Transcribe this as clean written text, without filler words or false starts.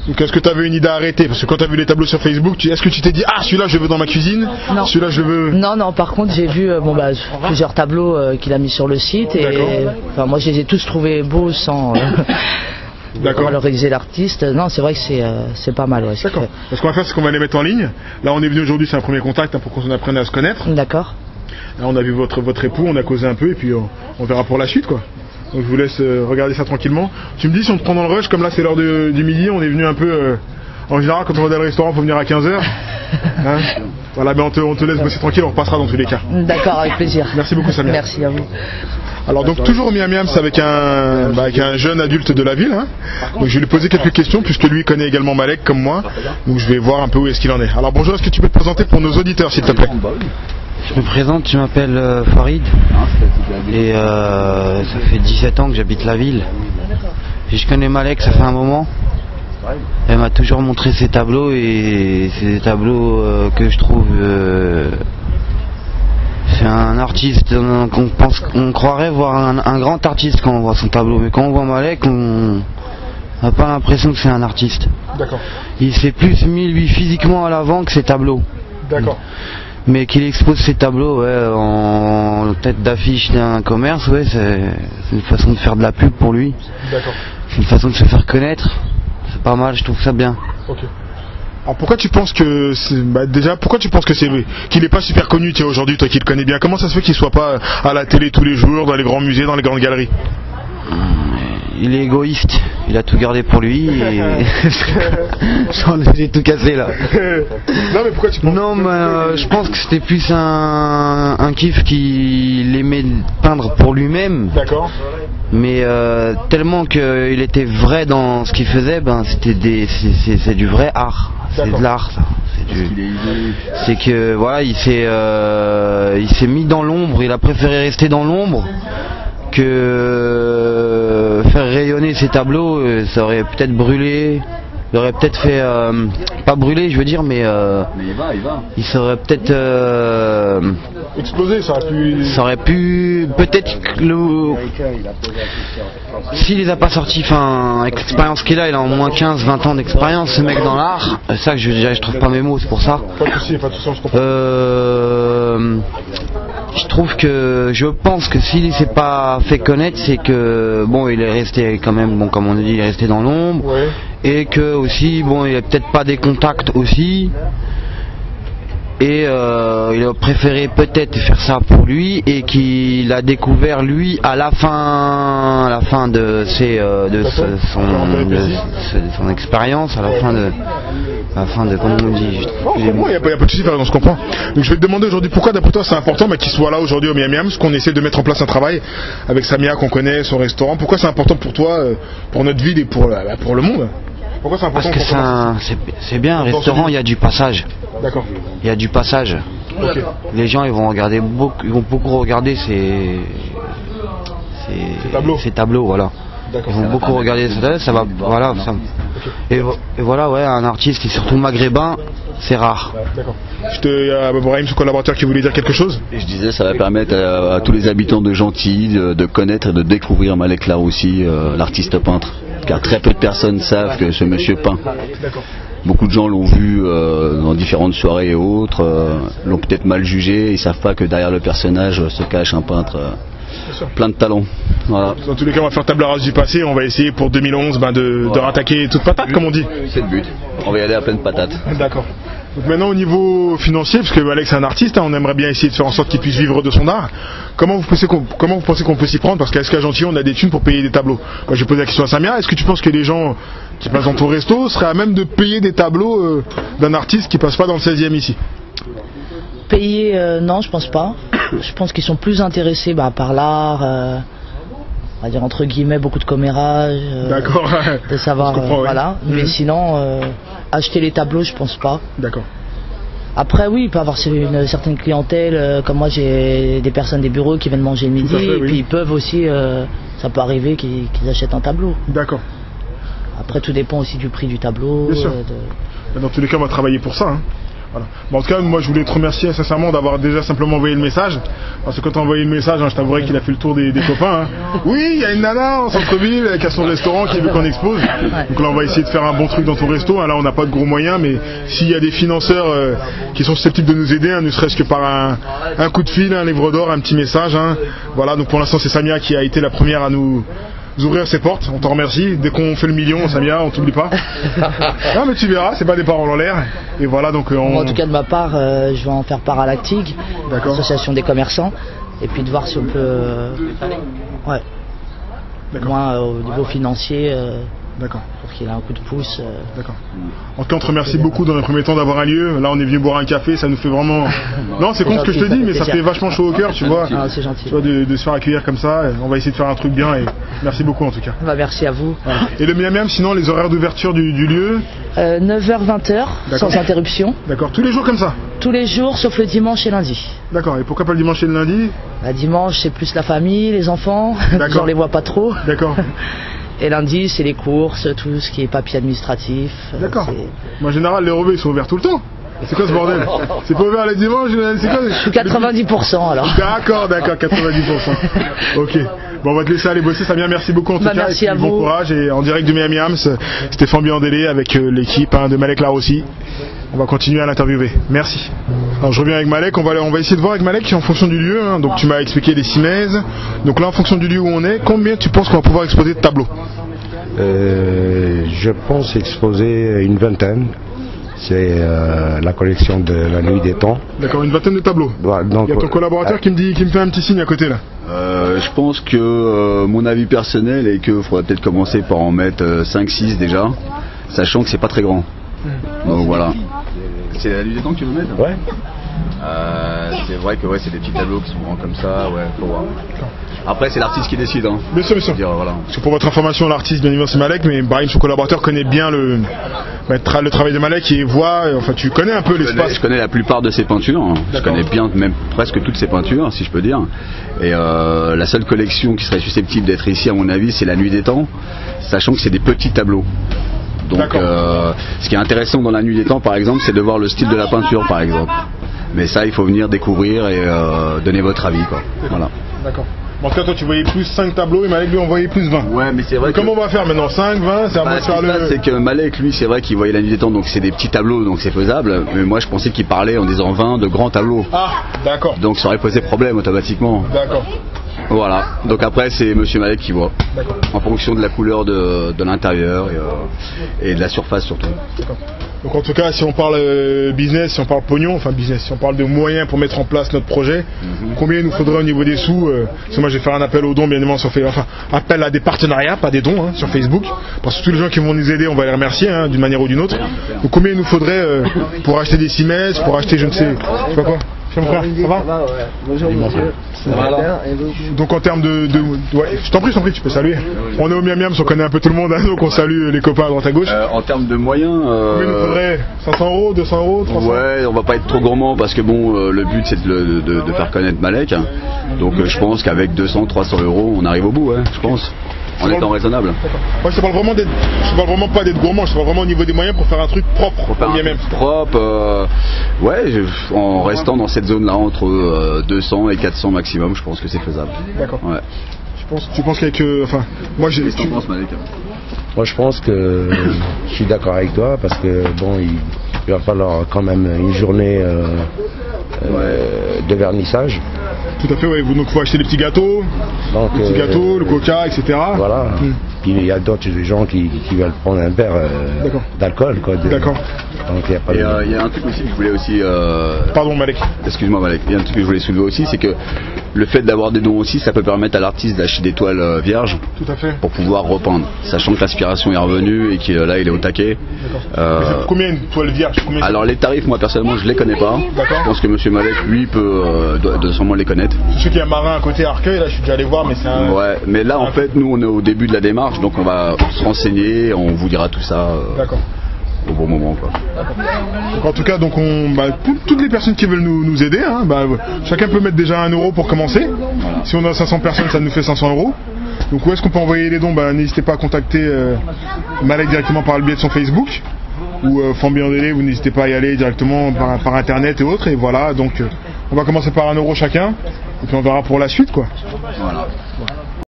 Donc est-ce que tu avais une idée à arrêter? Parce que quand tu as vu les tableaux sur Facebook, est-ce que tu t'es dit ah celui-là je le veux dans ma cuisine? Non. Celui-là je le veux. Non, non, par contre j'ai vu plusieurs tableaux qu'il a mis sur le site et enfin, moi je les ai tous trouvés beaux sans valoriser l'artiste. Non, c'est vrai que c'est pas mal. Ouais, d'accord. Ce qu'on va faire, c'est qu'on va les mettre en ligne. Là on est venu aujourd'hui, c'est un premier contact pour qu'on apprenne à se connaître. D'accord. Là on a vu votre époux, on a causé un peu et puis on verra pour la suite quoi. Donc je vous laisse regarder ça tranquillement. Tu me dis si on te prend dans le rush, comme là c'est l'heure du midi, on est venu un peu... en général quand on va dans le restaurant, il faut venir à 15h. Hein, voilà, mais on te laisse bosser tranquille, on repassera dans tous les cas. D'accord, avec plaisir. Merci beaucoup Samia. Merci à vous. Alors donc toujours au Miam Miam, c'est avec un jeune adulte de la ville. Hein. Donc je vais lui poser quelques questions puisque lui connaît également Malek comme moi. Donc je vais voir un peu où est-ce qu'il en est. Alors bonjour, est-ce que tu peux te présenter pour nos auditeurs s'il te plaît? Je me présente, je m'appelle Farid et ça fait 17 ans que j'habite la ville. Et je connais Malek, ça fait un moment. Elle m'a toujours montré ses tableaux et c'est des tableaux que je trouve... c'est un artiste, on croirait voir un grand artiste quand on voit son tableau, mais quand on voit Malek, on n'a pas l'impression que c'est un artiste. D'accord. Il s'est plus mis lui physiquement à l'avant que ses tableaux. D'accord. Mais qu'il expose ses tableaux en tête d'affiche d'un commerce, c'est une façon de faire de la pub pour lui. D'accord. C'est une façon de se faire connaître. C'est pas mal, je trouve ça bien. Ok. Alors pourquoi tu penses que qu'il n'est pas super connu aujourd'hui, toi qui le connais bien? Comment ça se fait qu'il soit pas à la télé tous les jours, dans les grands musées, dans les grandes galeries? Il est égoïste, il a tout gardé pour lui et j'ai tout cassé là. Non mais pourquoi tu penses? Non mais je pense que c'était plus un kiff qu'il aimait peindre pour lui-même. D'accord. Mais tellement qu'il était vrai dans ce qu'il faisait, c'est du vrai art. C'est de l'art ça. C'est que voilà, il s'est mis dans l'ombre, il a préféré rester dans l'ombre que faire rayonner ses tableaux. Ça aurait peut-être brûlé, il aurait peut-être fait pas brûler je veux dire, mais il serait peut-être explosé, ça aurait pu peut-être s'il les a pas sortis, enfin avec l'expérience qu'il a, il a au moins 15-20 ans d'expérience ce mec dans l'art. Ça que je trouve pas mes mots, c'est pour ça. Pas de soucis, on se comprend. Je pense que s'il s'est pas fait connaître, c'est que bon, il est resté quand même, bon comme on a dit, il est resté dans l'ombre, et que aussi bon, il a peut-être pas des contacts aussi. Et il a préféré peut-être faire ça pour lui et qu'il a découvert lui à la fin de son expérience, à la fin de comment on dit. Il n'y a pas de souci, on se comprend. Donc je vais te demander aujourd'hui pourquoi d'après toi c'est important qu'il soit là aujourd'hui au Miam Miam, parce qu'on essaie de mettre en place un travail avec Samia qu'on connaît, son restaurant. Pourquoi c'est important pour toi, pour notre ville et pour le monde? Pourquoi c'est important? Parce que c'est bien un restaurant, il y a du passage. D'accord. Il y a du passage. Okay. Les gens ils vont beaucoup regarder ces tableaux, voilà. Ils vont beaucoup regarder ça va, voilà. Ça. Okay. Et voilà, ouais, un artiste et surtout maghrébin, c'est rare. D'accord. Il y a Brahim, son collaborateur, qui voulait dire quelque chose. Et je disais, ça va permettre à tous les habitants de Gentilly de connaître et de découvrir Malek Laroussi, l'artiste peintre. Car très peu de personnes savent que ce monsieur peint. Beaucoup de gens l'ont vu dans différentes soirées et autres, l'ont peut-être mal jugé, ils savent pas que derrière le personnage se cache un peintre plein de talent. Voilà. Dans tous les cas, on va faire table rase du passé, on va essayer pour 2011 de rattaquer toute patate, comme on dit. C'est le but, on va y aller à pleine patate. D'accord. Donc maintenant au niveau financier, parce que Alex est un artiste, on aimerait bien essayer de faire en sorte qu'il puisse vivre de son art. Comment vous pensez qu'on peut s'y prendre? Parce qu'à Gentilly on a des thunes pour payer des tableaux. Moi j'ai posé la question à Samia, est-ce que tu penses que les gens qui passent dans ton resto seraient à même de payer des tableaux d'un artiste qui passe pas dans le 16e ici? Payer, non, je pense pas. Je pense qu'ils sont plus intéressés par l'art, on va dire entre guillemets beaucoup de commérage, de savoir, voilà. Mais sinon, acheter les tableaux, je pense pas. D'accord. Après oui, il peut y avoir une certaine clientèle, comme moi j'ai des personnes des bureaux qui viennent manger le midi, et puis ils peuvent aussi, ça peut arriver qu'ils achètent un tableau. D'accord. Après tout dépend aussi du prix du tableau. Bien sûr. Dans tous les cas on va travailler pour ça. Hein. Voilà. Bon, en tout cas, moi je voulais te remercier sincèrement d'avoir déjà simplement envoyé le message. Parce que quand tu as envoyé le message, je t'avouerai qu'il a fait le tour des copains. Oui, il y a une nana en centre-ville qui a son restaurant qui veut qu'on expose. Donc là, on va essayer de faire un bon truc dans ton resto. Là, on n'a pas de gros moyens, mais s'il y a des financeurs qui sont susceptibles de nous aider, ne serait-ce que par un coup de fil, un livre d'or, un petit message. Voilà, donc pour l'instant, c'est Samia qui a été la première à nous ouvrir ses portes. On t'en remercie. Dès qu'on fait le million, Samia, on t'oublie pas. Non, mais tu verras, c'est pas des paroles en l'air. Et voilà, donc en tout cas, de ma part, je vais en faire part à l'ACTIG, l'association des commerçants, et puis de voir si on peut, moins au niveau financier. D'accord. Pour qu'il ait un coup de pouce. D'accord. En tout cas, on te remercie beaucoup dans les premiers temps d'avoir un lieu. Là, on est venu boire un café, ça nous fait vraiment. Non, c'est con ce que je te dis, mais ça fait vachement chaud au cœur, tu vois. Ah, c'est gentil. Tu vois, de se faire accueillir comme ça. On va essayer de faire un truc bien et merci beaucoup en tout cas. Bah, merci à vous. Voilà. Et le miam, sinon, les horaires d'ouverture du lieu 9h-20h, sans interruption. D'accord. Tous les jours comme ça? Tous les jours, sauf le dimanche et lundi. D'accord. Et pourquoi pas le dimanche et le lundi? Dimanche, c'est plus la famille, les enfants. On les voit pas trop. D'accord. Et lundi, c'est les courses, tout ce qui est papier administratif. D'accord. Moi, en général, les relevés sont ouverts tout le temps. C'est quoi ce bordel? C'est pas ouvert les dimanches? C'est quoi? 90% alors. D'accord, 90%. Ok. Bon, on va te laisser aller bosser, Samia. Merci beaucoup en tout cas. Merci à vous. Bon courage. Et en direct de Miami Hams, Stéphane Biandélé avec l'équipe de Malek Larossi. On va continuer à l'interviewer. Merci. Alors je reviens avec Malek, on va essayer de voir avec Malek en fonction du lieu. Donc tu m'as expliqué les Simèzes. Donc là en fonction du lieu où on est, combien tu penses qu'on va pouvoir exposer de tableaux? Je pense exposer une vingtaine. C'est la collection de la Nuit des Temps. D'accord, une vingtaine de tableaux. Voilà, donc, il y a ton collaborateur qui me fait un petit signe à côté là. Je pense que mon avis personnel est qu'il faudrait peut-être commencer par en mettre 5-6 déjà, sachant que c'est pas très grand. Donc voilà. C'est la Nuit des Temps que tu veux mettre? Ouais. C'est vrai que c'est des petits tableaux qui sont grands comme ça, faut voir. Après c'est l'artiste qui décide. Bien sûr, bien sûr. Voilà. Parce que pour votre information, l'artiste bien évidemment c'est Malek, mais Brahim, son collaborateur, connaît bien le travail de Malek et voit, enfin tu connais un peu l'espace. Je connais la plupart de ses peintures, je connais bien même presque toutes ses peintures si je peux dire. Et la seule collection qui serait susceptible d'être ici à mon avis c'est la Nuit des Temps, sachant que c'est des petits tableaux. Donc ce qui est intéressant dans la Nuit des Temps par exemple c'est de voir le style de la peinture par exemple. Mais ça il faut venir découvrir et donner votre avis quoi. Voilà. D'accord. En tout cas, toi tu voyais plus 5 tableaux et Malek lui en voyait plus 20. Ouais, mais c'est vrai. Comment on va faire maintenant? 5, 20, c'est à moi de faire le. C'est que Malek lui, c'est vrai qu'il voyait la Nuit des Temps, donc c'est des petits tableaux, donc c'est faisable. Mais moi je pensais qu'il parlait en disant 20 de grands tableaux. Ah, d'accord. Donc ça aurait posé problème automatiquement. D'accord. Voilà. Donc après c'est Monsieur Malek qui voit. D'accord. En fonction de la couleur de l'intérieur et de la surface surtout. D'accord. Donc en tout cas, si on parle business, si on parle pognon, enfin business, si on parle de moyens pour mettre en place notre projet, combien il nous faudrait au niveau des sous parce que moi je vais faire un appel aux dons bien évidemment sur Facebook, enfin appel à des partenariats, pas des dons sur Facebook, parce que tous les gens qui vont nous aider, on va les remercier d'une manière ou d'une autre. Donc combien il nous faudrait pour acheter des Simèzes, pour acheter je ne sais pas quoi. Mon frère, ça va? Bonjour monsieur. Ça va bien, et vous? Donc en termes de ouais, je t'en prie, tu peux saluer. On est au Miam Miam, on connaît un peu tout le monde, donc on salue les copains à droite à gauche. En termes de moyens, il nous faudrait 500 €, 200 €, 300 €. Ouais, on va pas être trop gourmand parce que bon, le but c'est de faire connaître Malek. Donc je pense qu'avec 200, 300 €, on arrive au bout, je pense. En étant raisonnable. Moi je te parle vraiment pas d'être gourmand, je te parle vraiment au niveau des moyens pour faire un truc propre. Pour faire un truc propre, en restant dans cette zone là entre 200 et 400 maximum, je pense que c'est faisable. D'accord. Ouais. Tu penses qu'avec Qu'est-ce que tu penses Malek? Moi je pense que je suis d'accord avec toi parce que bon il va falloir quand même une journée de vernissage. Tout à fait, ouais. Donc il faut acheter des petits gâteaux, le coca, etc. Voilà. Puis il y a d'autres gens qui veulent prendre un verre d'alcool. D'accord. Donc il y a un truc aussi que je voulais aussi... Pardon Malek. Excuse-moi Malek. Il y a un truc que je voulais soulever aussi, c'est que le fait d'avoir des dons aussi, ça peut permettre à l'artiste d'acheter des toiles vierges. Tout à fait. Pour pouvoir repeindre. Sachant que l'aspiration est revenue et qu'il là il est au taquet. D'accord. Combien une toile vierge? Alors les tarifs, moi personnellement je les connais pas. Je pense que Monsieur Malek lui doit sûrement les connaître. Je sais qu'il y a un marin à côté à Arcueil, là je suis déjà allé voir, mais c'est un... Ouais, mais là en fait nous on est au début de la démarche, donc on va se renseigner, on vous dira tout ça au bon moment quoi. Donc en tout cas toutes les personnes qui veulent nous aider, chacun peut mettre déjà 1 € pour commencer. Voilà. Si on a 500 personnes ça nous fait 500 €. Donc où est-ce qu'on peut envoyer les dons? N'hésitez pas à contacter Malek directement par le biais de son Facebook. ou Fambiandélé, vous n'hésitez pas à y aller directement par internet et autres. Et voilà, donc on va commencer par 1 € chacun, et puis on verra pour la suite, quoi. Voilà.